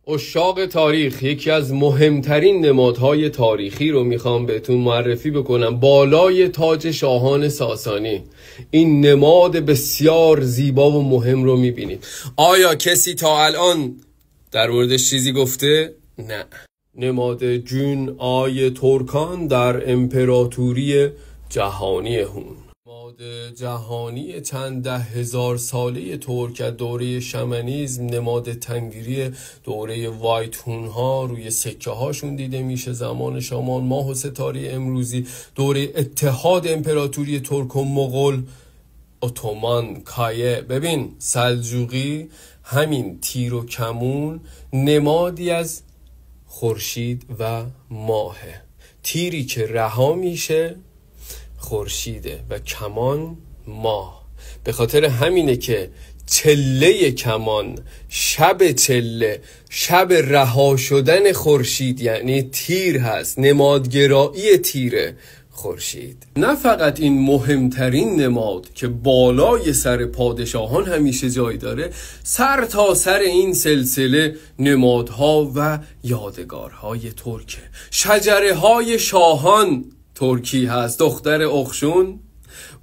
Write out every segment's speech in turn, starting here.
عشاق تاریخ، یکی از مهمترین نمادهای تاریخی رو میخوام بهتون معرفی بکنم. بالای تاج شاهان ساسانی این نماد بسیار زیبا و مهم رو میبینید. آیا کسی تا الان در موردش چیزی گفته؟ نه. نماد جون آی ترکان در امپراتوری جهانی هون. نماد جهانی چند ده هزار ساله ترک از دوره شمنیزم، نماد تنگری دوره وایت هون ها روی سکه هاشون دیده میشه. زمان شامان، ماه و ستاره امروزی، دوره اتحاد امپراتوری ترک و مغول، اتومان، کایه. ببین سلجوقی، همین تیر و کمون نمادی از خورشید و ماهه. تیری که رها میشه خورشیده و کمان ماه. به خاطر همینه که چله کمان، شب چله، شب رها شدن خورشید یعنی تیر هست. نمادگرایی تیره خورشید. نه فقط این مهمترین نماد که بالای سر پادشاهان همیشه جای داره، سر تا سر این سلسله نمادها و یادگارهای ترکه. شجره های شاهان ترکی هست. دختر اخشون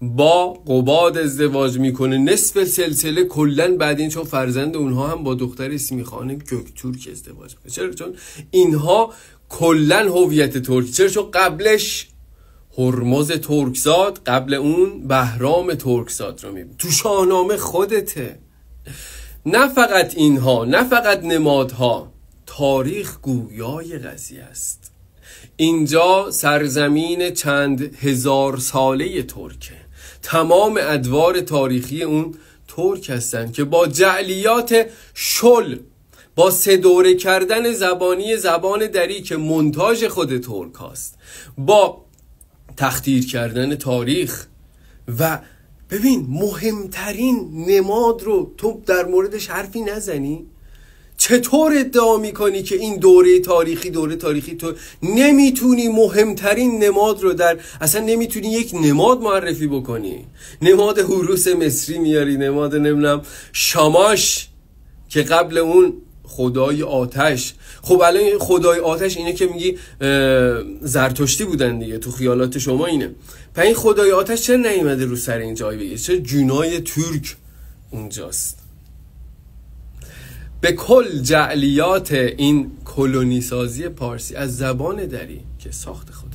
با قباد ازدواج میکنه، نصف سلسله کلن بعد این، چون فرزند اونها هم با دختر سیمیخان göktürk ازدواج میکنه. چرا؟ چون اینها کلن هویت ترکی. چرا؟ چون قبلش هرمز ترکزاد، قبل اون بهرام ترکزاد رو میبینی تو شاهنامه خودته. نه فقط اینها، نه فقط نمادها، تاریخ گویای قضیه است. اینجا سرزمین چند هزار ساله ترکه. تمام ادوار تاریخی اون ترک هستن که با جعلیات شل، با سه دوره کردن زبانی زبان دری که مونتاژ خود ترک هست، با تخدیر کردن تاریخ. و ببین مهمترین نماد رو تو در موردش حرفی نزنی؟ چطور ادعا میکنی که این دوره تاریخی تو نمیتونی مهمترین نماد رو اصلا نمیتونی یک نماد معرفی بکنی؟ نماد هوروس مصری میاری، نماد نمیدونم شاماش که قبل اون خدای آتش. خب الان خدای آتش اینه که میگی زرتشتی بودن دیگه، تو خیالات شما اینه. پس این خدای آتش چرا نیومده رو سر این جای بگه؟ چرا جونای ترک اونجاست؟ به کل جعلیات این کلونی سازی پارسی از زبان دری که ساخت خود